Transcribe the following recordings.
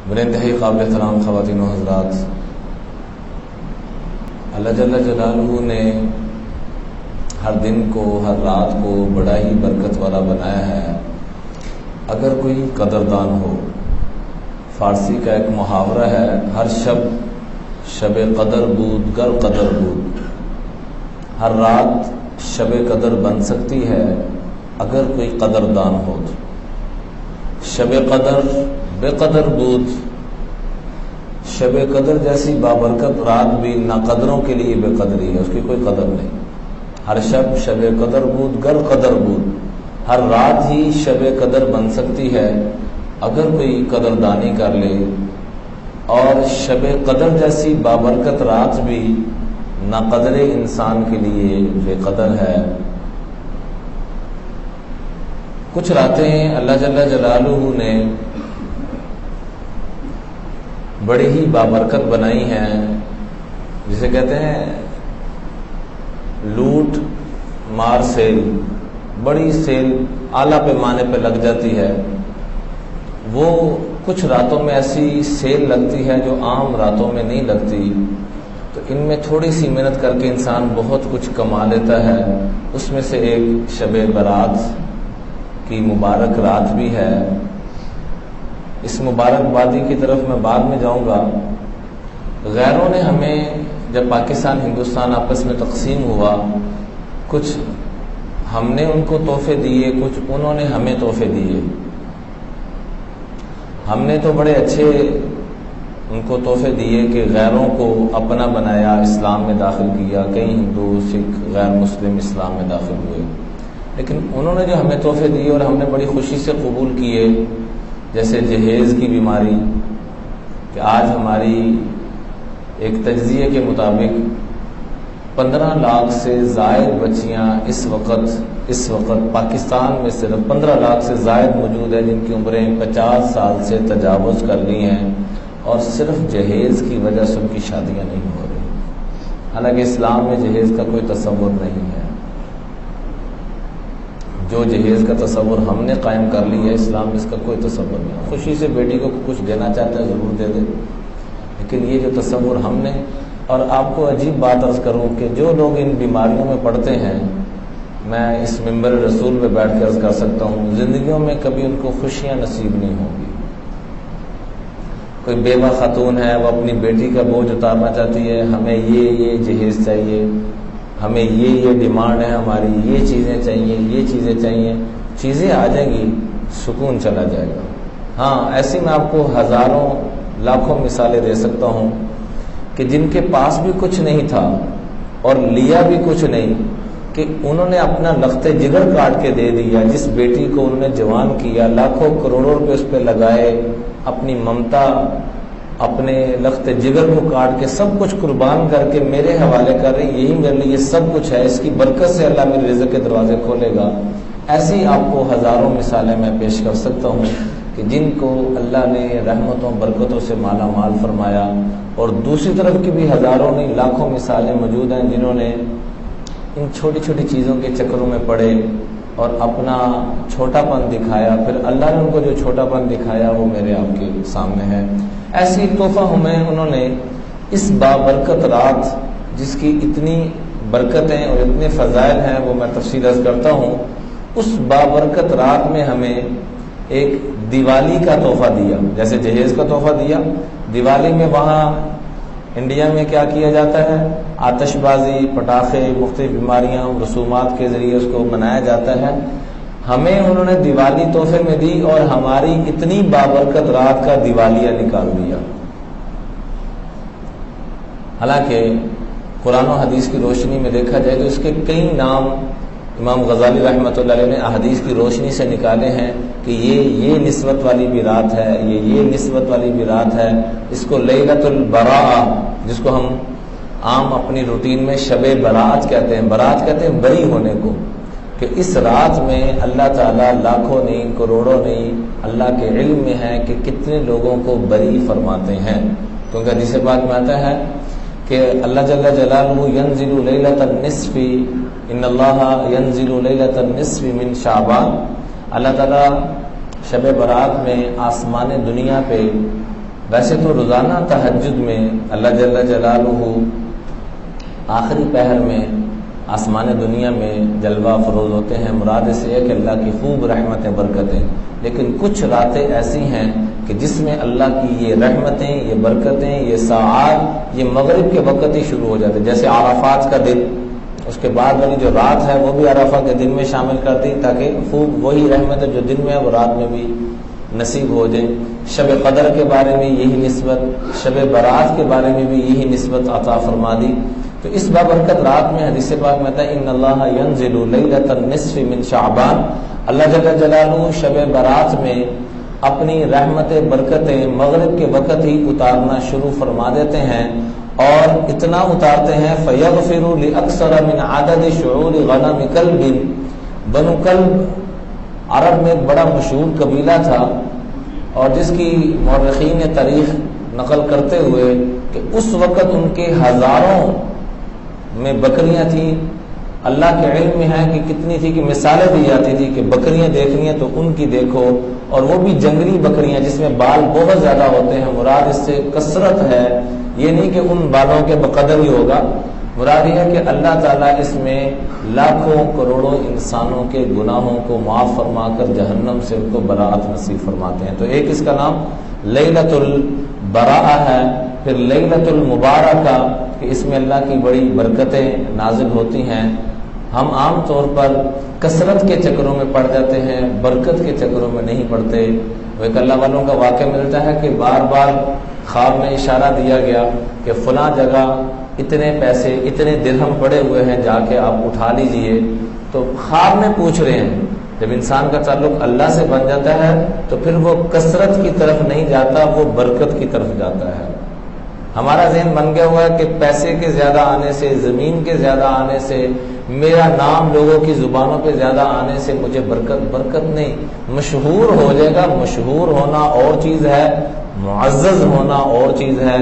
بڑے انتہائی قابل احترام خواتین و حضرات، اللہ جل جلالہ نے ہر دن کو، ہر رات کو بڑا ہی برکت والا بنایا ہے اگر کوئی قدردان ہو۔ فارسی کا ایک محاورہ ہے، ہر شب قدر بود گر قدر بود۔ ہر رات شب قدر بن سکتی ہے اگر کوئی قدردان ہو تو۔ شب قدر بے قدر بود، شب قدر جیسی بابرکت رات بھی نا قدروں کے لیے بے قدری ہے، اس کی کوئی قدر نہیں۔ ہر شب قدر بود گر قدر بود، ہر رات ہی شب قدر بن سکتی ہے اگر کوئی قدردانی کر لے، اور شب قدر جیسی بابرکت رات بھی نا قدر انسان کے لیے بے قدر ہے۔ کچھ راتیں اللہ جل جلالہ نے بڑی ہی بابرکت بنائی ہیں، جسے کہتے ہیں لوٹ مار سیل، بڑی سیل اعلیٰ پیمانے پہ لگ جاتی ہے۔ وہ کچھ راتوں میں ایسی سیل لگتی ہے جو عام راتوں میں نہیں لگتی، تو ان میں تھوڑی سی محنت کر کے انسان بہت کچھ کما لیتا ہے۔ اس میں سے ایک شب برات کی مبارک رات بھی ہے۔ اس مبارک بادی کی طرف میں بعد میں جاؤں گا۔ غیروں نے ہمیں، جب پاکستان ہندوستان آپس میں تقسیم ہوا، کچھ ہم نے ان کو تحفے دیے، کچھ انہوں نے ہمیں تحفے دیے۔ ہم نے تو بڑے اچھے ان کو تحفے دیے کہ غیروں کو اپنا بنایا، اسلام میں داخل کیا، کئی ہندو سکھ غیر مسلم اسلام میں داخل ہوئے۔ لیکن انہوں نے جو ہمیں تحفے دیے اور ہم نے بڑی خوشی سے قبول کیے، جیسے جہیز کی بیماری، کہ آج ہماری ایک تجزیے کے مطابق 15 لاکھ سے زائد بچیاں اس وقت پاکستان میں صرف 15 لاکھ سے زائد موجود ہیں جن کی عمریں 50 سال سے تجاوز کر لی ہیں، اور صرف جہیز کی وجہ سے ان کی شادیاں نہیں ہو رہی۔ حالانکہ اسلام میں جہیز کا کوئی تصور نہیں ہے۔ جو جہیز کا تصور ہم نے قائم کر لی ہے، اسلام میں اس کا کوئی تصور نہیں۔ خوشی سے بیٹی کو کچھ دینا چاہتا ہے ضرور دے دے، لیکن یہ جو تصور ہم نے، اور آپ کو عجیب بات عرض کروں کہ جو لوگ ان بیماریوں میں پڑتے ہیں، میں اس منبر رسول پہ بیٹھ کے عرض کر سکتا ہوں، زندگیوں میں کبھی ان کو خوشیاں نصیب نہیں ہوں گی۔ کوئی بیوہ خاتون ہے، وہ اپنی بیٹی کا بوجھ اتارنا چاہتی ہے، ہمیں یہ جہیز چاہیے، ہمیں یہ ڈیمانڈ ہے ہماری، یہ چیزیں چاہیے، یہ چیزیں چاہیے، چیزیں آ جائیں گی، سکون چلا جائے گا۔ ہاں، ایسی میں آپ کو ہزاروں لاکھوں مثالیں دے سکتا ہوں کہ جن کے پاس بھی کچھ نہیں تھا اور لیا بھی کچھ نہیں، کہ انہوں نے اپنا لخت جگر کاٹ کے دے دیا۔ جس بیٹی کو انہوں نے جوان کیا، لاکھوں کروڑوں روپے اس پہ لگائے، اپنی ممتا، اپنے لخت جگر کو کاٹ کے سب کچھ قربان کر کے میرے حوالے کر رہی، یہی میرے لیے سب کچھ ہے، اس کی برکت سے اللہ میرے رزق کے دروازے کھولے گا۔ ایسی آپ کو ہزاروں مثالیں میں پیش کر سکتا ہوں کہ جن کو اللہ نے رحمتوں برکتوں سے مالا مال فرمایا، اور دوسری طرف کی بھی ہزاروں نہیں لاکھوں مثالیں موجود ہیں جنہوں نے ان چھوٹی چھوٹی چیزوں کے چکروں میں پڑے اور اپنا چھوٹا پن دکھایا، پھر اللہ نے ان کو جو چھوٹا پن دکھایا وہ میرے آپ کے سامنے ہے۔ ایسی تحفہ ہمیں انہوں نے اس بابرکت رات، جس کی اتنی برکتیں اور اتنے فضائل ہیں وہ میں تفصیل عرض کرتا ہوں، اس بابرکت رات میں ہمیں ایک دیوالی کا تحفہ دیا۔ جیسے جہیز کا تحفہ دیا، دیوالی میں وہاں انڈیا میں کیا کیا جاتا ہے، آتش بازی، پٹاخے، مختلف بیماریاں، رسومات کے ذریعے اس کو منایا جاتا ہے۔ ہمیں انہوں نے دیوالی تحفے میں دی اور ہماری اتنی بابرکت رات کا دیوالیہ نکال دیا۔ حالانکہ قرآن و حدیث کی روشنی میں دیکھا جائے تو اس کے کئی نام امام غزالی رحمۃ اللہ علیہ نے احادیث کی روشنی سے نکالے ہیں کہ یہ نسبت والی بھی رات ہے، یہ نسبت والی بھی رات ہے۔ اس کو لیلۃ البراء، جس کو ہم عام اپنی روٹین میں شب برات کہتے ہیں، برات کہتے ہیں بری ہونے کو، کہ اس رات میں اللہ تعالیٰ لاکھوں نہیں، کروڑوں نہیں، اللہ کے علم میں ہے کہ کتنے لوگوں کو بری فرماتے ہیں۔ کیونکہ حدیث پاک میں آتا ہے کہ اللہ جل جلالہ ینزل لیلۃ النصف، ان اللہ ینزل لیلۃ النصف من شعبان، اللہ تعالیٰ شب برات میں آسمان دنیا پہ ویسے تو روزانہ تہجد میں اللہ جل جلالہ آخری پہر میں آسمان دنیا میں جلوہ افروز ہوتے ہیں. مراد اس ہے کہ اللہ کی خوب رحمتیں برکتیں، لیکن کچھ راتیں ایسی ہیں کہ جس میں اللہ کی یہ رحمتیں، یہ برکتیں، یہ ساعات یہ مغرب کے وقت ہی شروع ہو جاتے ہیں. جیسے عرفات کا دن، اس کے بعد والی جو رات ہے وہ بھی عرفہ کے دن میں شامل کر دی تاکہ خوب وہی رحمتیں جو دن میں ہے وہ رات میں بھی نصیب ہو جائیں. شب قدر کے بارے میں یہی نسبت، شب برات کے بارے میں بھی یہی نسبت عطا فرما دی. تو اس بابرکت رات میں حدیث پاک میں آتا ہے ان اللہ ینزل لیلۃ النصف من شعبان، اللہ جل جلالہ شب برات میں اپنی رحمت برکتیں مغرب کے وقت ہی اتارنا شروع فرما دیتے ہیں، اور اتنا اتارتے ہیں فیغفر لاکثر من عدد شعور غنم کلب. بنو کلب عرب میں ایک بڑا مشہور قبیلہ تھا، اور جس کی مورخین تاریخ نقل کرتے ہوئے کہ اس وقت ان کے ہزاروں میں بکریاں تھیں. اللہ کے علم میں ہے کہ کتنی تھی، کہ مثالیں دی جاتی تھی کہ بکریاں دیکھنی ہیں تو ان کی دیکھو، اور وہ بھی جنگلی بکریاں جس میں بال بہت زیادہ ہوتے ہیں. مراد اس سے کثرت ہے، یہ نہیں کہ ان بالوں کے بقدر ہی ہوگا، مراد یہ ہے کہ اللہ تعالیٰ اس میں لاکھوں کروڑوں انسانوں کے گناہوں کو معاف فرما کر جہنم سے ان کو براءت نصیب فرماتے ہیں. تو ایک اس کا نام لیلۃ البراءہ ہے. پھر لیلۃ المبارکہ کہ اس میں اللہ کی بڑی برکتیں نازل ہوتی ہیں. ہم عام طور پر کثرت کے چکروں میں پڑ جاتے ہیں، برکت کے چکروں میں نہیں پڑتے. وہ ایک اللہ والوں کا واقعہ ملتا ہے کہ بار بار خواب میں اشارہ دیا گیا کہ فلاں جگہ اتنے پیسے، اتنے درہم پڑے ہوئے ہیں، جا کے آپ اٹھا لیجئے. تو خواب میں پوچھ رہے ہیں. جب انسان کا تعلق اللہ سے بن جاتا ہے تو پھر وہ کثرت کی طرف نہیں جاتا، وہ برکت کی طرف جاتا ہے. ہمارا ذہن بن گیا ہوا ہے کہ پیسے کے زیادہ آنے سے، زمین کے زیادہ آنے سے، میرا نام لوگوں کی زبانوں پہ زیادہ آنے سے مجھے برکت نہیں. مشہور ہو جائے گا. مشہور ہونا اور چیز ہے، معزز ہونا اور چیز ہے،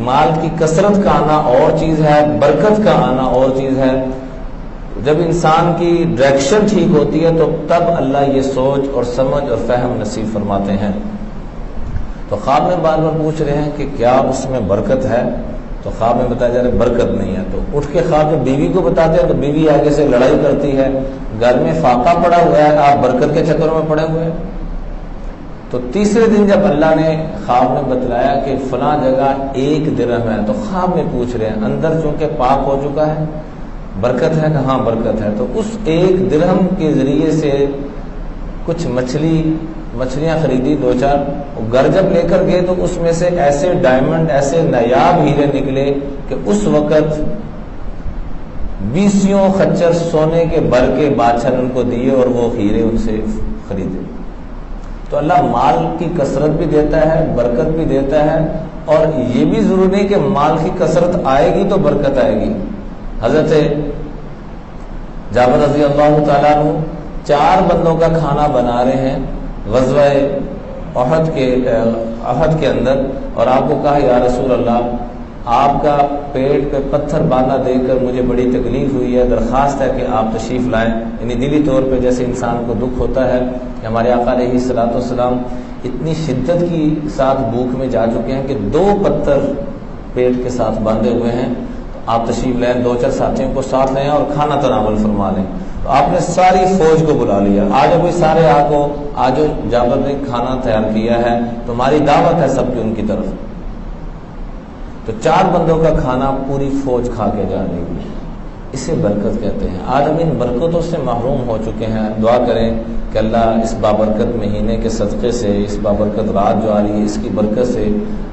مال کی کثرت کا آنا اور چیز ہے، برکت کا آنا اور چیز ہے. جب انسان کی ڈائریکشن ٹھیک ہوتی ہے تو تب اللہ یہ سوچ اور سمجھ اور فہم نصیب فرماتے ہیں. تو خواب میں بار بار پوچھ رہے ہیں کہ کیا اس میں برکت ہے؟ تو خواب میں بتایا جا رہا ہے برکت نہیں ہے. تو اٹھ کے خواب میں بیوی کو بتاتے ہیں تو بیوی آگے سے لڑائی کرتی ہے، گھر میں فاقہ پڑا ہوا ہے، آپ برکت کے چکروں میں پڑے ہوئے ہیں. تو تیسرے دن جب اللہ نے خواب میں بتلایا کہ فلاں جگہ 1 درہم ہے، تو خواب میں پوچھ رہے ہیں. اندر چونکہ پاک ہو چکا ہے، برکت ہے کہ ہاں برکت ہے. تو اس 1 درہم کے ذریعے سے کچھ مچھلیاں خریدی 2-4. گھر جب لے کر گئے تو اس میں سے ایسے ڈائمنڈ، ایسے نایاب ہیرے نکلے کہ اس وقت 20 خچر سونے کے بھر کے بادشاہ نے ان کو دیے اور وہ ہیرے ان سے خریدے. تو اللہ مال کی کثرت بھی دیتا ہے، برکت بھی دیتا ہے، اور یہ بھی ضروری نہیں کہ مال کی کثرت آئے گی تو برکت آئے گی. حضرت جابر رضی اللہ تعالیٰ عنہ 4 بندوں کا کھانا بنا رہے ہیں غزوہ احد کے اندر، اور آپ کو کہا یا رسول اللہ آپ کا پیٹ پہ پتھر باندھا دیکھ کر مجھے بڑی تکلیف ہوئی ہے، درخواست ہے کہ آپ تشریف لائیں. یعنی دلی طور پہ جیسے انسان کو دکھ ہوتا ہے کہ ہمارے آقا علیہ الصلوۃ والسلام اتنی شدت کی ساتھ بھوک میں جا چکے ہیں کہ 2 پتھر پیٹ کے ساتھ باندھے ہوئے ہیں، تو آپ تشریف لائیں، 2-4 ساتھیوں کو ساتھ لیں اور کھانا تناول فرما لیں. تو آپ نے ساری فوج کو بلا لیا، آج ابھی سارے آگو آج جابر نے کھانا تیار کیا ہے، تمہاری دعوت ہے سب کی ان کی طرف. تو 4 بندوں کا کھانا پوری فوج کھا کے جا رہی ہے. اسے برکت کہتے ہیں. آج ہم ان برکتوں سے محروم ہو چکے ہیں. دعا کریں کہ اللہ اس بابرکت مہینے کے صدقے سے، اس بابرکت رات جو آ رہی ہے اس کی برکت سے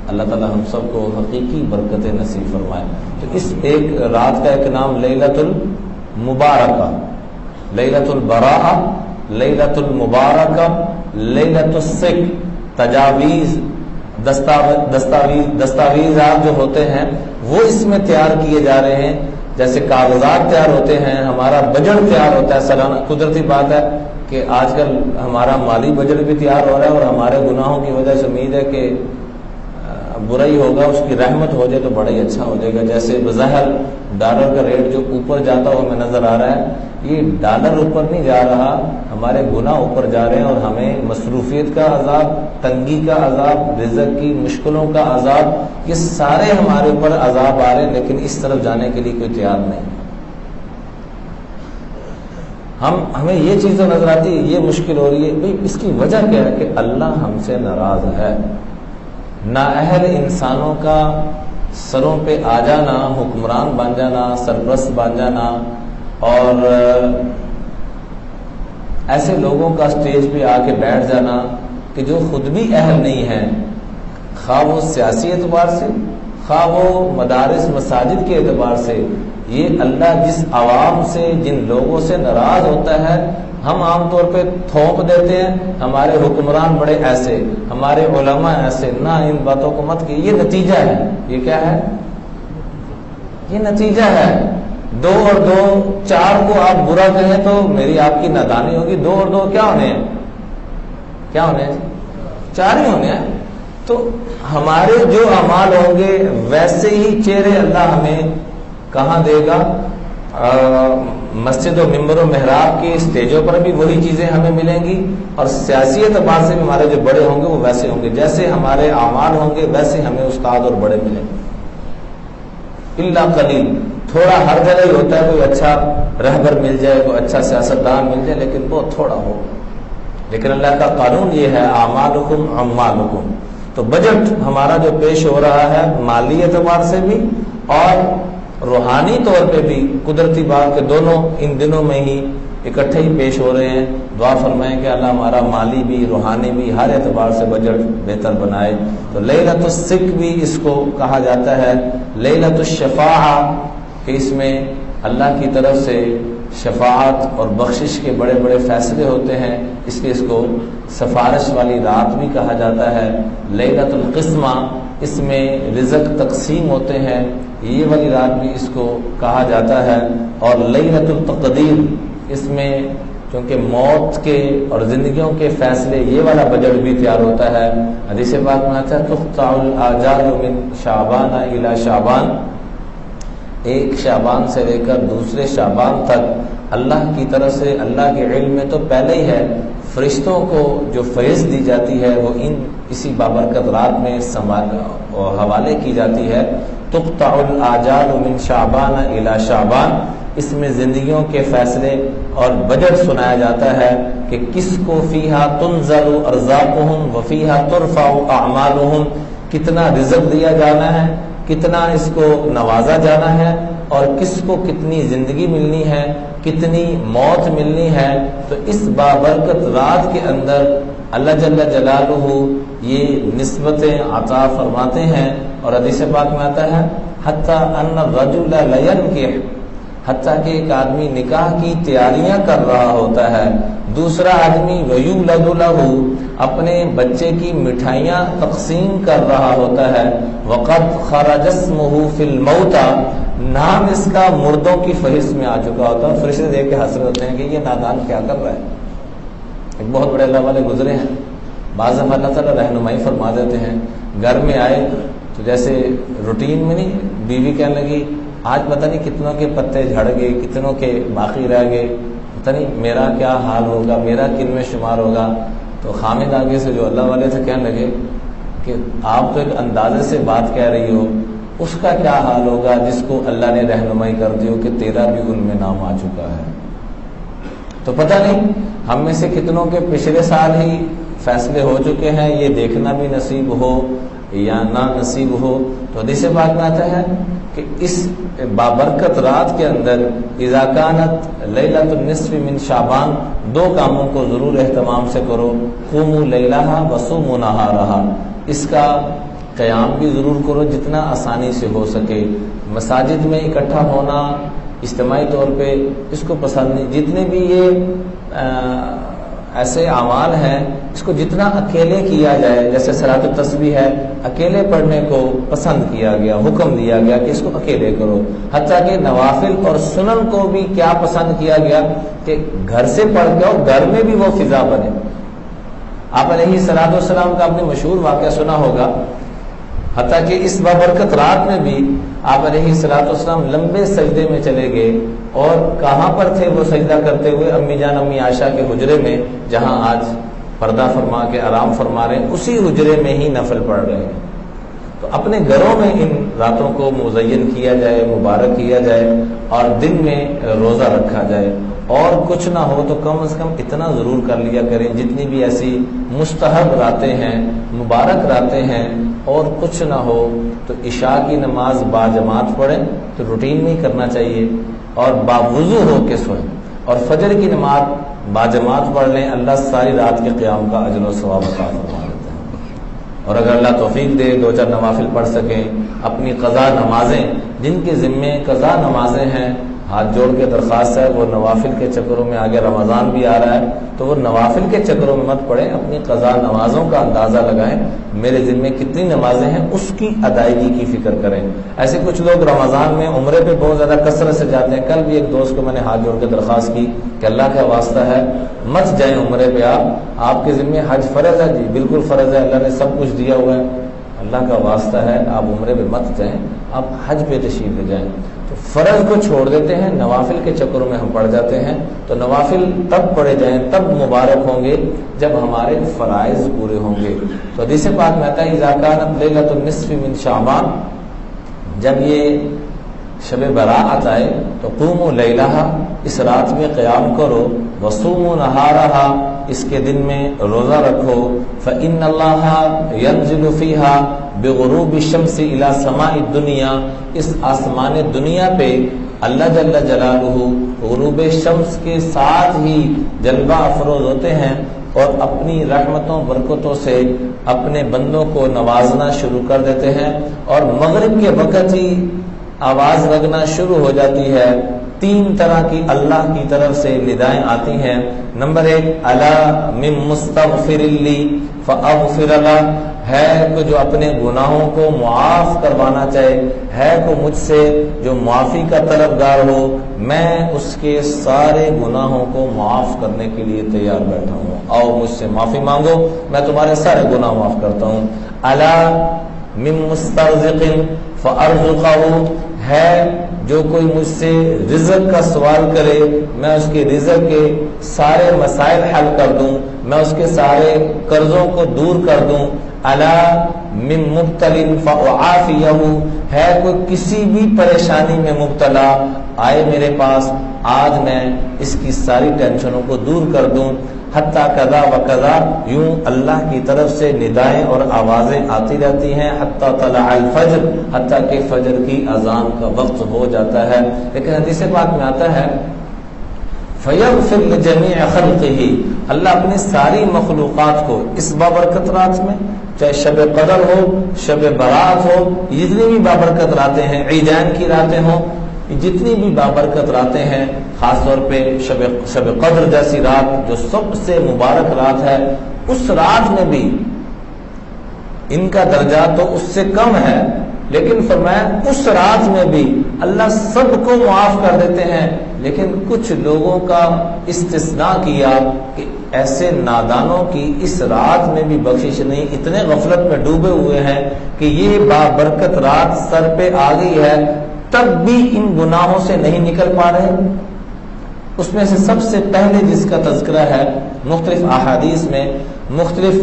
اللہ تعالی ہم سب کو حقیقی برکتیں نصیب فرمائے. تو اس ایک رات کا ایک نام لیلۃ المبارکہ، لیلۃ البراءہ، لیلۃ المبارکہ، لیلۃ السک. تجاویز، دستاویزات جو ہوتے ہیں وہ اس میں تیار کیے جا رہے ہیں. جیسے کاغذات تیار ہوتے ہیں، ہمارا بجٹ تیار ہوتا ہے سالانہ. قدرتی بات ہے کہ آج کل ہمارا مالی بجٹ بھی تیار ہو رہا ہے، اور ہمارے گناہوں کی وجہ سے امید ہے کہ برائی ہوگا، اس کی رحمت ہو جائے تو بڑا ہی اچھا ہو جائے گا. جیسے بظاہر ڈالر کا ریٹ جو اوپر جاتا ہوا ہمیں نظر آ رہا ہے، یہ ڈالر اوپر نہیں جا رہا، ہمارے گناہ اوپر جا رہے ہیں، اور ہمیں مصروفیت کا عذاب، تنگی کا عذاب، رزق کی مشکلوں کا عذاب، یہ سارے ہمارے اوپر عذاب آ رہے ہیں، لیکن اس طرف جانے کے لیے کوئی تیار نہیں. ہمیں یہ چیز تو نظر آتی ہے، یہ مشکل ہو رہی ہے، بھئی اس کی وجہ کیا ہے؟ کہ اللہ ہم سے ناراض ہے. نااہل انسانوں کا سروں پہ آ جانا، حکمران بن جانا، سرپرست بن جانا، اور ایسے لوگوں کا سٹیج پہ آ کے بیٹھ جانا کہ جو خود بھی اہل نہیں ہیں، خواہ وہ سیاسی اعتبار سے، خواہ وہ مدارس مساجد کے اعتبار سے. یہ اللہ جس عوام سے، جن لوگوں سے ناراض ہوتا ہے، ہم عام طور پہ تھوپ دیتے ہیں ہمارے حکمران بڑے ایسے، ہمارے علماء ایسے. نہ ان باتوں کو مت کی، یہ نتیجہ ہے. یہ کیا ہے؟ یہ نتیجہ ہے. 2 اور 2 4 کو آپ برا کہیں تو میری آپ کی نادانی ہوگی. 2 اور 2 کیا ہونے ہیں؟ کیا ہونے ہیں؟ 4 ہی ہونے ہیں. تو ہمارے جو اعمال ہوں گے ویسے ہی چہرے اللہ ہمیں کہاں دے گا؟ مسجد و ممبر و محراب کی اسٹیجوں پر بھی وہی چیزیں ہمیں ملیں گی، اور سیاسی اعتبار سے بھی ہمارے جو بڑے ہوں گے وہ ویسے ہوں گے. جیسے ہمارے اعمال ہوں گے ویسے ہمیں استاد اور بڑے ملیں گے. اللہ قلیل، تھوڑا ہر جگہ ہی ہوتا ہے، کوئی اچھا رہبر مل جائے، کوئی اچھا سیاستدان مل جائے، لیکن بہت تھوڑا ہو. لیکن اللہ کا قانون یہ ہے، اعمالکم اعمالکم. تو بجٹ ہمارا جو پیش ہو رہا ہے مالی اعتبار سے بھی اور روحانی طور پہ بھی، قدرتی بات کہ دونوں ان دنوں میں ہی اکٹھے ہی پیش ہو رہے ہیں. دعا فرمائیں کہ اللہ ہمارا مالی بھی، روحانی بھی، ہر اعتبار سے بجٹ بہتر بنائے. تو لیلۃ السک بھی اس کو کہا جاتا ہے، لیلۃ الشفاعہ، کہ اس میں اللہ کی طرف سے شفاعت اور بخشش کے بڑے بڑے فیصلے ہوتے ہیں، اس کو سفارش والی رات بھی کہا جاتا ہے. لیلۃ القسمہ، اس میں رزق تقسیم ہوتے ہیں، یہ والی رات بھی اس کو کہا جاتا ہے. اور لیلۃ التقدیر، اس میں چونکہ موت کے اور زندگیوں کے فیصلے، یہ والا بجٹ بھی تیار ہوتا ہے. حدیث پاک میں آتا ہے تقطع الاجال من شعبان الی شعبان، ایک شعبان سے لے کر دوسرے شعبان تک اللہ کی طرف سے، اللہ کے علم میں تو پہلے ہی ہے، فرشتوں کو جو فیض دی جاتی ہے وہ اسی بابرکت رات میں حوالے کی جاتی ہے. تقطع الاجال من شعبان الی شعبان، اس میں زندگیوں کے فیصلے اور بجٹ سنایا جاتا ہے کہ کس کو فیہا تنزل ارزاقہم وفیہا ترفع اعمالہم، کتنا رزق دیا جانا ہے، کتنا اس کو نوازا جانا ہے، اور کس کو کتنی زندگی ملنی ہے، کتنی موت ملنی ہے. تو اس بابرکت رات کے اندر اللہ جل جلالہ یہ نسبتیں عطا فرماتے ہیں. اور حدیث پاک میں آتا ہے حتیٰ ان الرجل لینکح، حتیٰ کہ ایک آدمی نکاح کی تیاریاں کر رہا ہوتا ہے، دوسرا آدمی ویولد لہ، اپنے بچے کی مٹھائیاں تقسیم کر رہا ہوتا ہے. وقد خرج اسمہ فی الموتى، نام اس کا مردوں کی فہرست میں آ چکا ہوتا ہے. فرشتے دیکھ کے حسرت ہوتے ہیں کہ یہ نادان کیا کر رہا ہے. ایک بہت بڑے اللہ والے گزرے ہیں، بعض دفعہ اللہ تعالیٰ رہنمائی فرما دیتے ہیں. گھر میں آئے تو جیسے روٹین میں نہیں، بیوی کہنے لگی آج پتہ نہیں کتنوں کے پتے جھڑ گئے، کتنوں کے باقی رہ گئے، پتہ نہیں میرا کیا حال ہوگا، میرا کن میں شمار ہوگا. تو خامد آگے سے جو اللہ والے تھے کہنے لگے کہ آپ تو ایک اندازے سے بات کہہ رہی ہو، اس کا کیا حال ہوگا جس کو اللہ نے رہنمائی کر دی ہو کہ تیرا بھی ان میں نام آ چکا ہے. تو پتہ نہیں ہم میں سے کتنوں کے پچھلے سال ہی فیصلے ہو چکے ہیں، یہ دیکھنا بھی نصیب ہو یا نہ نصیب ہو. تو حدیث پاک میں آتا ہے کہ اس بابرکت رات کے اندر اذا کانت لیلۃ النصف من شعبان، 2 کاموں کو ضرور اہتمام سے کرو. قوموا لیلہا وصوموا نہارہا، اس کا قیام بھی ضرور کرو جتنا آسانی سے ہو سکے. مساجد میں اکٹھا ہونا اجتماعی طور پہ اس کو پسند نہیں. جتنے بھی یہ ایسے اعمال ہیں اس کو جتنا اکیلے کیا جائے، جیسے صلاۃ التسبیح ہے، اکیلے پڑھنے کو پسند کیا گیا، حکم دیا گیا کہ اس کو اکیلے کرو. حتیٰ کہ نوافل اور سنن کو بھی کیا پسند کیا گیا کہ گھر سے پڑھ کے اور گھر میں بھی وہ فضا بنے. آپ علیہ الصلوۃ والسلام کا آپ نے مشہور واقعہ سنا ہوگا. حتیٰ کہ اس بابرکت رات میں بھی آپ علیہ الصلوۃ والسلام لمبے سجدے میں چلے گئے، اور کہاں پر تھے وہ سجدہ کرتے ہوئے؟ امی جان امی عائشہ کے حجرے میں، جہاں آج پردہ فرما کے آرام فرما رہے ہیں، اسی حجرے میں ہی نفل پڑھ رہے ہیں۔ تو اپنے گھروں میں ان راتوں کو مزین کیا جائے، مبارک کیا جائے، اور دن میں روزہ رکھا جائے، اور کچھ نہ ہو تو کم از کم اتنا ضرور کر لیا کریں، جتنی بھی ایسی مستحب راتیں ہیں، مبارک راتیں ہیں، اور کچھ نہ ہو تو عشاء کی نماز باجماعت پڑھیں، تو روٹین میں ہی کرنا چاہیے، اور باوضو ہو کے سوئیں، اور فجر کی نماز باجماعت پڑھ لیں، اللہ ساری رات کے قیام کا اجر و ثواب عطا فرما دیتا ہے۔ اور اگر اللہ توفیق دے 2-4 نوافل پڑھ سکیں، اپنی قضا نمازیں، جن کے ذمے قضا نمازیں ہیں، ہاتھ جوڑ کے درخواست ہے، وہ نوافل کے چکروں میں، آگے رمضان بھی آ رہا ہے تو وہ نوافل کے چکروں میں مت پڑھیں، اپنی قضا نمازوں کا اندازہ لگائیں، میرے ذمے کتنی نمازیں ہیں اس کی ادائیگی کی فکر کریں۔ ایسے کچھ لوگ رمضان میں عمرے پہ بہت زیادہ کثرت سے جاتے ہیں۔ کل بھی ایک دوست کو میں نے ہاتھ جوڑ کے درخواست کی کہ اللہ کا واسطہ ہے مت جائیں عمرے پہ، آپ کے ذمے حج فرض ہے، جی بالکل فرض ہے، اللہ نے سب کچھ دیا ہوا ہے، اللہ کا واسطہ ہے آپ عمرے پہ مت جائیں، آپ حج پہ تشریف لے جائیں۔ تو فرض کو چھوڑ دیتے ہیں، نوافل کے چکروں میں ہم پڑ جاتے ہیں، تو نوافل تب پڑھے جائیں، تب مبارک ہوں گے جب ہمارے فرائض پورے ہوں گے۔ تو حدیث پاک میں آتا ہے اذا کانت لیلۃ النصف من شعبان، جب یہ شب برات آئے تو قوموا لیلہا، اس رات میں قیام کرو، وصوموا نہارہا، اس کے دن میں روزہ رکھو، فإن اللہ ينزل فیہا بغروب الشمس الى سماء الدنیا، اس آسمان دنیا پہ اللہ جل جلالہ غروب شمس کے ساتھ ہی جلوہ افروز ہوتے ہیں، اور اپنی رحمتوں برکتوں سے اپنے بندوں کو نوازنا شروع کر دیتے ہیں، اور مغرب کے وقت ہی آواز لگنا شروع ہو جاتی ہے۔ 3 طرح کی اللہ کی طرف سے ندائیں آتی ہیں۔ نمبر 1، الا من مستغفر لی فاغفر لہ، ہے کہ جو اپنے گناہوں کو معاف کروانا چاہے، ہے کہ مجھ سے جو معافی کا طلبگار ہو، میں اس کے سارے گناہوں کو معاف کرنے کے لیے تیار بیٹھا ہوں، آؤ مجھ سے معافی مانگو، میں تمہارے سارے گناہ معاف کرتا ہوں۔ الا من مسترزق فارزقہ، ہے جو کوئی مجھ سے رزق کا سوال کرے، میں اس کے رزق کے سارے مسائل حل کر دوں، میں اس کے سارے قرضوں کو دور کر دوں۔ الا من مبتل فاعافیہ، ہے کوئی کسی بھی پریشانی میں مبتلا آئے میرے پاس، آج میں اس کی ساری ٹینشنوں کو دور کر دوں۔ حتیٰ کذا و کذا، یوں اللہ کی طرف سے ندائیں اور آوازیں آتی رہتی ہیں، حتیٰ طلع الفجر، حتیٰ کہ فجر کی اذان کا وقت ہو جاتا ہے۔ لیکن حدیث پاک میں آتا ہے فیغفر لجمیع خلقہ، اللہ اپنی ساری مخلوقات کو اس بابرکت رات میں، چاہے شب قدر ہو، شب برات ہو، جتنی بھی بابرکت راتیں ہیں، عیدین کی راتیں ہوں، جتنی بھی بابرکت راتیں ہیں، خاص طور پہ شب قدر جیسی رات جو سب سے مبارک رات ہے، اس رات میں بھی ان کا درجہ تو اس سے کم ہے، لیکن فرمایا اس رات میں بھی اللہ سب کو معاف کر دیتے ہیں، لیکن کچھ لوگوں کا استثناء کیا کہ ایسے نادانوں کی اس رات میں بھی بخشش نہیں، اتنے غفلت میں ڈوبے ہوئے ہیں کہ یہ بابرکت رات سر پہ آ گئی ہے، تب بھی ان گناہوں سے نہیں نکل پا رہے۔ اس میں سے سب سے پہلے جس کا تذکرہ ہے، مختلف احادیث میں مختلف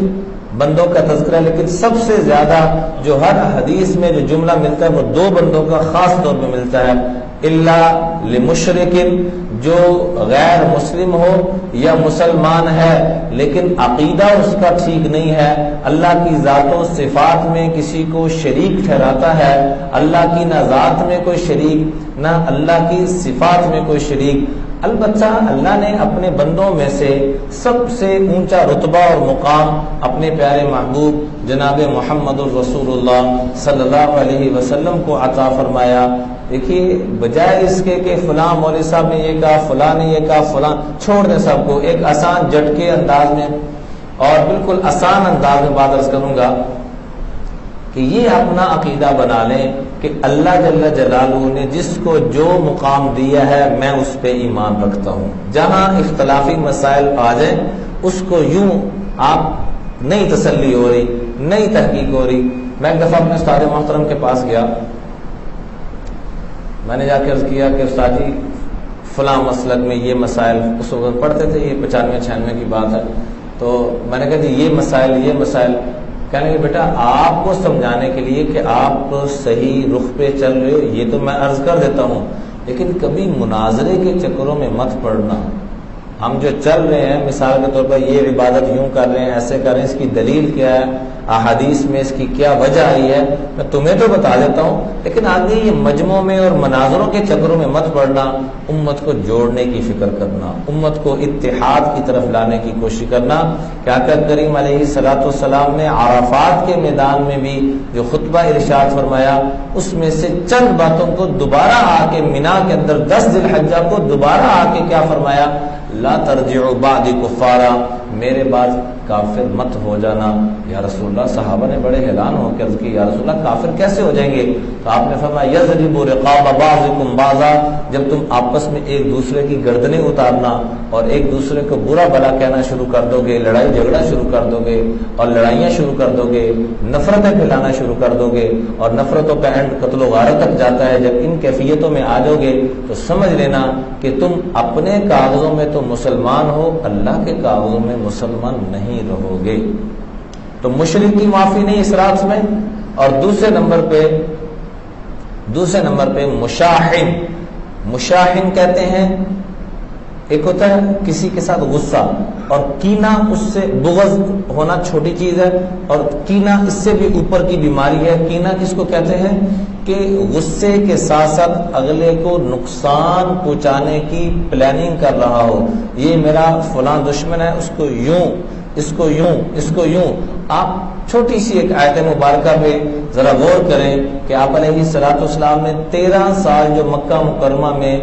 بندوں کا تذکرہ، لیکن سب سے زیادہ جو ہر حدیث میں جو جملہ ملتا ہے وہ 2 بندوں کا خاص طور پہ ملتا ہے، الا لمشرک، جو غیر مسلم ہو یا مسلمان ہے لیکن عقیدہ اس کا ٹھیک نہیں ہے، اللہ کی ذات و صفات میں کسی کو شریک ٹھہراتا ہے، اللہ کی نہ ذات میں کوئی شریک نہ اللہ کی صفات میں کوئی شریک۔ البتہ اللہ نے اپنے بندوں میں سے سب سے اونچا رتبہ اور مقام اپنے پیارے محبوب جناب محمد الرسول اللہ صلی اللہ علیہ وسلم کو عطا فرمایا۔ دیکھیے بجائے اس کے کہ فلاں مولوی صاحب نے یہ کہا، فلاں نے یہ کہا، فلاں، چھوڑ دیں سب کو، ایک آسان جھٹکے انداز میں اور بالکل آسان انداز میں بات عرض کروں گا کہ یہ اپنا عقیدہ بنا لیں کہ اللہ جل جلالہ نے جس کو جو مقام دیا ہے میں اس پہ ایمان رکھتا ہوں۔ جہاں اختلافی مسائل آ جائیں اس کو یوں آپ نئی تسلی ہو رہی، نئی تحقیق ہو رہی۔ میں ایک دفعہ اپنے استاد محترم کے پاس گیا، میں نے جا کے عرض کیا کہ استاد جی فلاں مسلک میں یہ مسائل، اس وقت پڑھتے تھے، یہ 95-96 کی بات ہے، تو میں نے کہا جی یہ مسائل کہنے کہ بیٹا آپ کو سمجھانے کے لیے کہ آپ صحیح رخ پہ چل رہے ہو یہ تو میں عرض کر دیتا ہوں، لیکن کبھی مناظرے کے چکروں میں مت پڑنا۔ ہم جو چل رہے ہیں مثال کے طور پر یہ عبادت یوں کر رہے ہیں، ایسے کر رہے ہیں، اس کی دلیل کیا ہے، احادیث میں اس کی کیا وجہ آئی ہے، میں تمہیں تو بتا دیتا ہوں، لیکن آگے یہ مجموعوں میں اور مناظروں کے چکروں میں مت پڑنا، امت کو جوڑنے کی فکر کرنا، امت کو اتحاد کی طرف لانے کی کوشش کرنا۔ کہ آقا کریم علیہ الصلوۃ والسلام نے عرفات کے میدان میں بھی جو خطبہ ارشاد فرمایا، اس میں سے چند باتوں کو دوبارہ آ کے مینا کے اندر 10 ذی الحجہ کو دوبارہ آ کے کیا فرمایا، لا ترجعوا بعد کفارا، میرے بعد کافر مت ہو جانا۔ یا رسول اللہ، صحابہ نے بڑے حیران ہو کے عرض کی یا رسول اللہ کافر کیسے ہو جائیں گے؟ تو آپ نے فرمایا یضرب رقاب بعضکم بعضا، جب تم آپس میں ایک دوسرے کی گردنیں اتارنا اور ایک دوسرے کو برا بھلا کہنا شروع کر دو گے، لڑائی جھگڑا شروع کر دو گے اور لڑائیاں شروع کر دو گے، نفرتیں پھیلانا شروع کر دو گے اور نفرتوں کا اینڈ قتل و غارت تک جاتا ہے، جب ان کیفیتوں میں آ جاؤ گے تو سمجھ لینا کہ تم اپنے کاغذوں میں تو مسلمان ہو، اللہ کے کاغذوں میں مسلمان نہیں رہو گے۔ تو مشرک کی معافی نہیں اس رات میں۔ اور دوسرے نمبر پہ مشاحن کہتے ہیں، ایک ہوتا ہے کسی کے ساتھ غصہ، اور کینہ اس سے بغض ہونا چھوٹی چیز ہے، اور کینہ اس سے بھی اوپر کی بیماری ہے۔ کینہ کس کو کہتے ہیں کہ غصے کے ساتھ ساتھ اگلے کو نقصان پہنچانے کی پلاننگ کر رہا ہو، یہ میرا فلاں دشمن ہے، اس کو یوں، اس کو یوں، اس کو یوں۔ آپ چھوٹی سی ایک آیت مبارکہ پہ ذرا غور کریں کہ آپ علیہ الصلوۃ والسلام نے 13 سال جو مکہ مکرمہ میں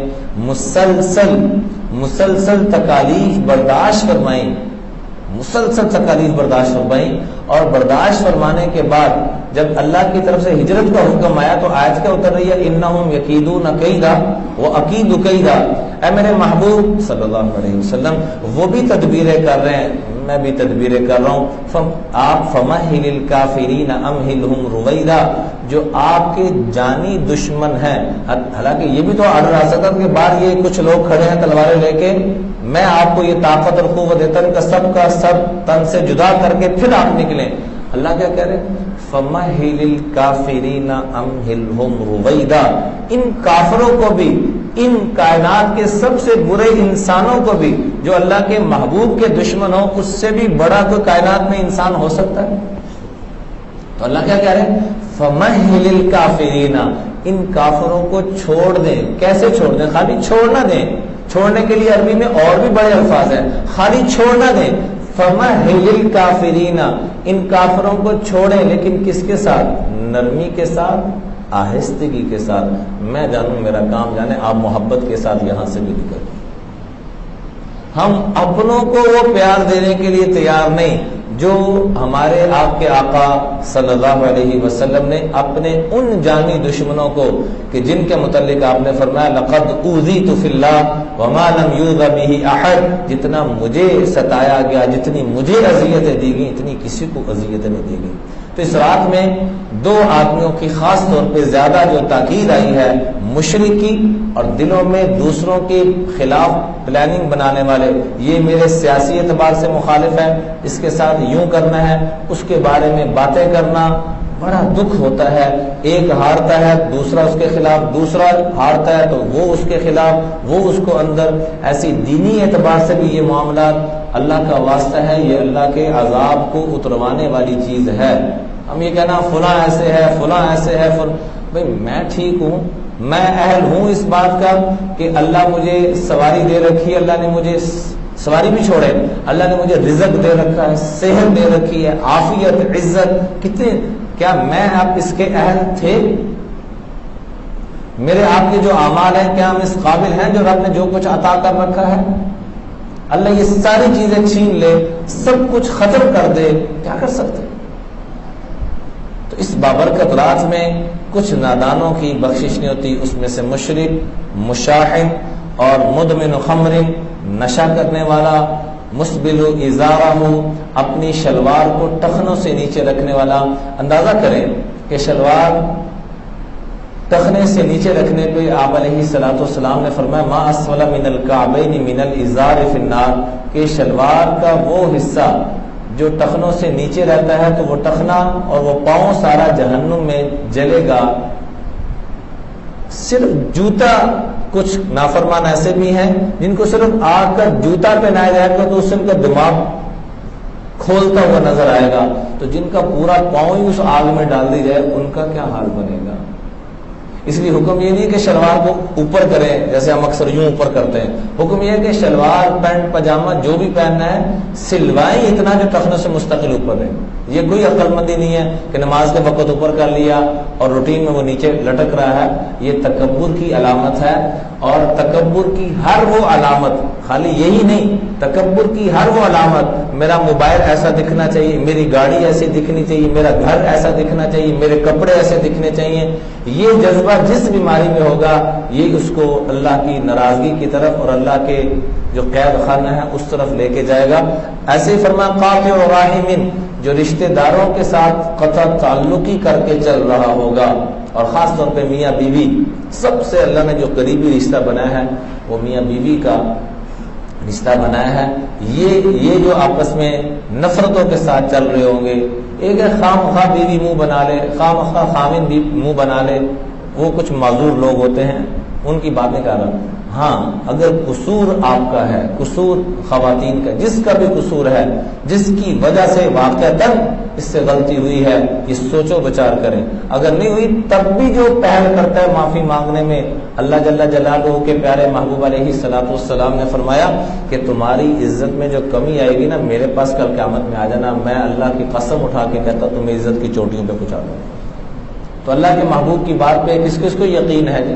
مسلسل تکالیف برداشت فرمائیں، اور برداشت فرمانے کے بعد جب اللہ کی طرف سے ہجرت کا حکم آیا تو آیت کیا اتر رہی ہے، انہم یکیدون کیدا واکید کیدا۔ اے میرے محبوب صلی اللہ علیہ وسلم، وہ بھی تدبیریں کر رہے ہیں، میں بھی تدبیریں کر رہا ہوں، آپ فمہل الکافرین امہلہم رویدا، جو آپ کے جانی دشمن ہیں۔ حالانکہ یہ بھی تو آرڈر آ سکتا کہ بعد یہ کچھ لوگ کھڑے ہیں تلواریں لے کے، میں آپ کو یہ طاقت اور قوت دیتا ہوں کہ سب کا سب تن سے جدا کر کے پھر آپ نکلیں۔ اللہ کیا کہہ رہے ہیں، فمہل الکافرین امہلہم رویدا، ان کافروں کو بھی، ان کائنات کے سب سے برے انسانوں کو بھی جو اللہ کے محبوب کے دشمن ہوں، اس سے بھی بڑا کوئی کائنات میں انسان ہو سکتا ہے؟ تو اللہ کیا کہہ رہے ہیں، فمہل الکافرین، ان کافروں کو چھوڑ دیں۔ کیسے چھوڑ دیں؟ خالی چھوڑ نہ دیں، چھوڑنے کے لیے عربی میں اور بھی بڑے الفاظ ہیں، خالی چھوڑ نہ دیں۔ فمہل الکافرین، ان کافروں کو چھوڑیں، لیکن کس کے ساتھ؟ نرمی کے ساتھ، آہستگی کے ساتھ۔ میں جانوں میرا کام جانے، آپ محبت کے ساتھ یہاں سے بھی نکل۔ ہم اپنوں کو وہ پیار دینے کے لیے تیار نہیں جو ہمارے آپ کے آقا صلی اللہ علیہ وسلم نے اپنے ان جانی دشمنوں کو، کہ جن کے متعلق آپ نے فرمایا لقد اوذیت فی اللہ وما لم یوذ بہ احد، جتنا مجھے ستایا گیا، جتنی مجھے اذیتیں دی گئی، اتنی کسی کو اذیتیں نہیں دی گئی۔ تو اس رات میں 2 آدمیوں کی خاص طور پہ زیادہ جو تاکید آئی ہے، مشرک کی اور دلوں میں دوسروں کے خلاف پلاننگ بنانے والے، یہ میرے سیاسی اعتبار سے مخالف ہے، اس کے ساتھ یوں کرنا ہے، اس کے بارے میں باتیں کرنا، بڑا دکھ ہوتا ہے۔ ایک ہارتا ہے دوسرا اس کے خلاف، دوسرا ہارتا ہے تو وہ اس کے خلاف، وہ اس کو اندر، ایسی دینی اعتبار سے بھی یہ معاملات اللہ کا واسطہ ہے، یہ اللہ کے عذاب کو اتروانے والی چیز ہے۔ ہم یہ کہنا فلاں ایسے ہے، فلاں ایسے ہے، بھئی میں ٹھیک ہوں، میں اہل ہوں اس بات کا کہ اللہ مجھے سواری دے رکھی ہے، اللہ نے مجھے سواری بھی چھوڑے، اللہ نے مجھے رزق دے رکھا ہے، صحت دے رکھی ہے، عافیت، عزت، کتنے، کیا میں اب اس کے اہل تھے؟ میرے آپ کے جو اعمال ہیں کیا ہم اس قابل ہیں جو رب نے جو کچھ عطا کر رکھا ہے؟ اللہ یہ ساری چیزیں چھین لے، سب کچھ ختم کر دے، کیا کر سکتے؟ تو اس بابرکت رات میں کچھ نادانوں کی بخشش نہیں ہوتی، اس میں سے مشرک، مشاحن اور مدمن خمر، نشہ کرنے والا، مسبل ازارہ، اپنی شلوار کو ٹخنوں سے نیچے رکھنے والا. اندازہ کریں کہ شلوار ٹخنے سے نیچے رکھنے پہ آپ علیہ الصلوۃ والسلام نے فرمایا ما اسفل من الکعبین من الازار فی النار، کہ شلوار کا وہ حصہ جو ٹخنوں سے نیچے رہتا ہے تو وہ ٹخنا اور وہ پاؤں سارا جہنم میں جلے گا. صرف جوتا، کچھ نافرمان ایسے بھی ہیں جن کو صرف آگ کا جوتا پہنایا جائے گا تو اس سے ان کا دماغ کھولتا ہوا نظر آئے گا، تو جن کا پورا پاؤں ہی اس آگ میں ڈال دی جائے ان کا کیا حال بنے گا. اس لیے حکم یہ نہیں کہ شلوار کو اوپر کریں جیسے ہم اکثر یوں اوپر کرتے ہیں، حکم یہ ہے کہ شلوار پینٹ پاجامہ جو بھی پہننا ہے سلوائیں اتنا جو ٹخنوں سے مستقل اوپر رہے. یہ کوئی عقل مندی نہیں ہے کہ نماز کے وقت اوپر کر لیا اور روٹین میں وہ نیچے لٹک رہا ہے. یہ تکبر کی علامت ہے، اور تکبر کی ہر وہ علامت، خالی یہی نہیں، تکبر کی ہر وہ علامت، میرا موبائل ایسا دکھنا چاہیے، میری گاڑی ایسی دکھنی چاہیے، میرا گھر ایسا دکھنا چاہیے، میرے کپڑے ایسے دکھنے چاہیے، یہ جذبہ جس بیماری میں ہوگا یہ اس کو اللہ کی ناراضگی کی طرف اور اللہ کے جو قید خانہ ہے اس طرف لے کے جائے گا. ایسے ہی فرمایا قاطع رحم، جو رشتہ داروں کے ساتھ قطع تعلقی کر کے چل رہا ہوگا، اور خاص طور پہ میاں بیوی، سب سے اللہ نے جو قریبی رشتہ بنایا ہے وہ میاں بیوی کا رشتہ بنایا ہے. یہ جو آپس میں نفرتوں کے ساتھ چل رہے ہوں گے، ایک ہے خواہ مخواہ بیوی منہ بنا لے، خواہ مخواہ خامن بھی منہ بنا لے، وہ کچھ معذور لوگ ہوتے ہیں ان کی بات نہیں کر رہا. ہاں اگر قصور آپ کا ہے، قصور خواتین کا، جس کا بھی قصور ہے، جس کی وجہ سے واقعتاً اس سے غلطی ہوئی ہے، یہ سوچو بچار کریں. اگر نہیں ہوئی تب بھی جو پہل کرتا ہے معافی مانگنے میں، اللہ جل جلالہ کے پیارے محبوب علیہ الصلوۃ والسلام نے فرمایا کہ تمہاری عزت میں جو کمی آئے گی نا، میرے پاس کل قیامت میں آ جانا، میں اللہ کی قسم اٹھا کے کہتا تمہیں عزت کی چوٹیوں پہ پہنچا دوں. تو اللہ کے محبوب کی بات پہ کس کس کو یقین ہے جی؟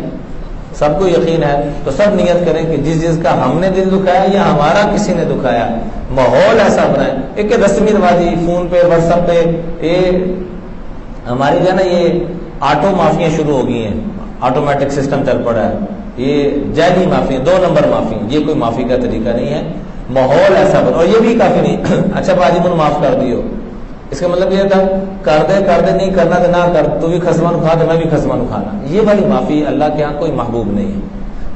سب کو یقین ہے. تو سب نیت کریں کہ جس کا ہم نے دل دکھایا یا ہمارا کسی نے دکھایا، ماحول ایسا بنائے. ایک رسمی رواجی فون پہ واٹس ایپ پہ یہ ہماری جو ہے نا یہ آٹو مافیاں شروع ہو گئی ہیں، آٹومیٹک سسٹم چل پڑا ہے. یہ جعلی معافی، 2 نمبر معافی، یہ کوئی معافی کا طریقہ نہیں ہے. ماحول ایسا بنا، اور یہ بھی کافی نہیں اچھا باجی کو معاف کر دیو، اس کا مطلب یہ تھا کر دے نہیں کرنا تو نہ کر، تو بھی خسمان کھا تو میں بھی خسمان کھانا. یہ والی معافی اللہ کے ہاں کوئی محبوب نہیں ہے.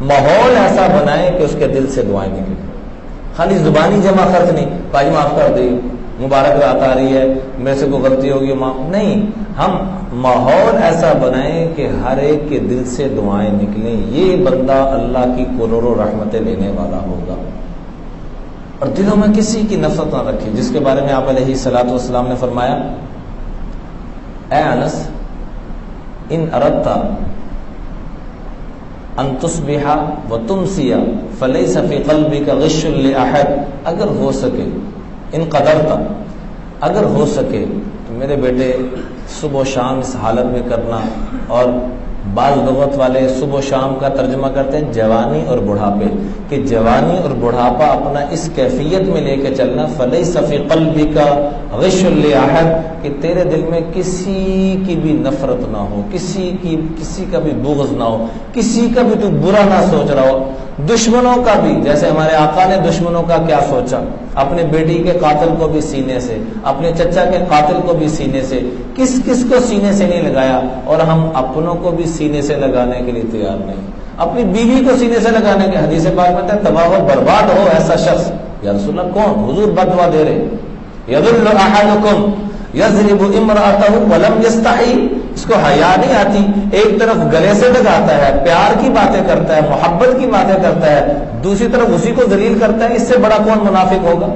ماحول ایسا بنائے کہ اس کے دل سے دعائیں نکلیں، خالی زبانی جمع خرچ نہیں، باجی معاف کر دی، مبارک رات آ رہی ہے، میرے سے کوئی غلطی ہوگی نہیں. ہم ماحول ایسا بنائیں کہ ہر ایک کے دل سے دعائیں نکلیں. یہ بندہ اللہ کی کروڑوں رحمتیں لینے والا ہوگا. اور دلوں میں کسی کی نفرت نہ رکھے، جس کے بارے میں آپ علیہ الصلوۃ والسلام نے فرمایا اے انس ان اردت ان تصبح وتمسی فلیس فی قلبک غش لاحد، اگر ہو سکے ان قدرت، اگر ہو سکے تو میرے بیٹے صبح و شام اس حالت میں کرنا. اور بعض لغت والے صبح و شام کا ترجمہ کرتے ہیں جوانی اور بڑھاپے، کہ جوانی اور بڑھاپا اپنا اس کیفیت میں لے کے چلنا. فلیس فی قلبک غش لاحد، کہ تیرے دل میں کسی کی بھی نفرت نہ ہو، کسی کا بھی بغض نہ ہو، کسی کا بھی تو برا نہ سوچ رہا ہو. دشمنوں کا بھی، جیسے ہمارے آقا نے دشمنوں کا کیا سوچا، اپنے بیٹی کے قاتل کو بھی سینے سے، اپنے چچا کے قاتل کو بھی سینے سے، کس کس کو سینے سے نہیں لگایا. اور ہم اپنوں کو بھی سینے سے لگانے کے لیے تیار نہیں، اپنی بیوی کو سینے سے لگانے کے. حدیث پاک میں تباہ و برباد ہو ایسا شخص. یا رسول اللہ کون؟ حضور بدوا دے رہے. یذل احدکم یضرب امرأته ولم یستحی، اس کو حیا نہیں آتی، ایک طرف گلے سے لگاتا ہے، پیار کی باتیں کرتا ہے، محبت کی باتیں کرتا ہے، دوسری طرف اسی کو ذلیل کرتا ہے. اس سے بڑا کون منافق ہوگا؟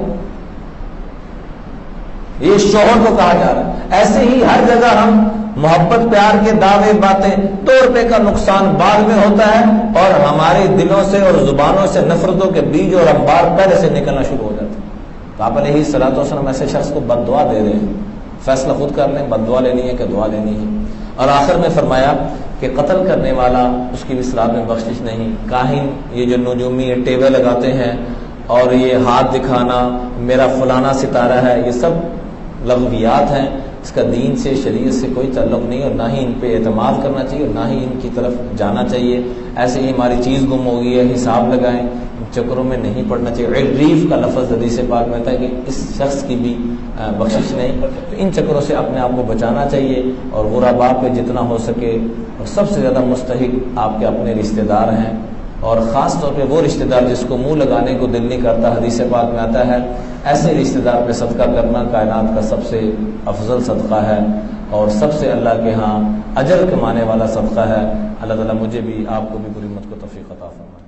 یہ شوہر کو کہا جا رہا ہے. ایسے ہی ہر جگہ ہم محبت پیار کے دعوے باتیں، 2 روپے کا نقصان بعد میں ہوتا ہے اور ہمارے دلوں سے اور زبانوں سے نفرتوں کے بیج اور انبار پہلے سے نکلنا شروع ہو جاتے ہیں. تو آپ علیہ الصلوۃ والسلام ایسے شخص کو بد دعا دے رہے ہیں. فیصلہ خود کر لیں بد دعا لینی ہے کہ دعا لینی ہے. اور آخر میں فرمایا کہ قتل کرنے والا اس کی بھی صراط میں بخشش نہیں. کاہن، یہ جو نجومی ٹیبے لگاتے ہیں اور یہ ہاتھ دکھانا میرا فلانا ستارہ ہے، یہ سب لغویات ہیں. اس کا دین سے شریعت سے کوئی تعلق نہیں، اور نہ ہی ان پہ اعتماد کرنا چاہیے اور نہ ہی ان کی طرف جانا چاہیے. ایسے ہی ہماری چیز گم ہو گئی ہے، حساب لگائیں. چکروں میں نہیں پڑنا چاہیے۔ عریف کا لفظ حدیث پاک میں آتا ہے کہ اس شخص کی بھی بخشش نہیں، تو ان چکروں سے اپنے آپ کو بچانا چاہیے، اور غرباء پہ جتنا ہو سکے، اور سب سے زیادہ مستحق آپ کے اپنے رشتہ دار ہیں، اور خاص طور پہ وہ رشتہ دار جس کو منہ لگانے کو دل نہیں کرتا، حدیث پاک میں آتا ہے ایسے رشتہ دار پہ صدقہ کرنا کائنات کا سب سے افضل صدقہ ہے، اور سب سے اللہ کے ہاں اجر کمانے والا صدقہ ہے۔ اللہ تعالیٰ مجھے بھی آپ کو بھی پوری امت کو توفیق عطا فرمائے۔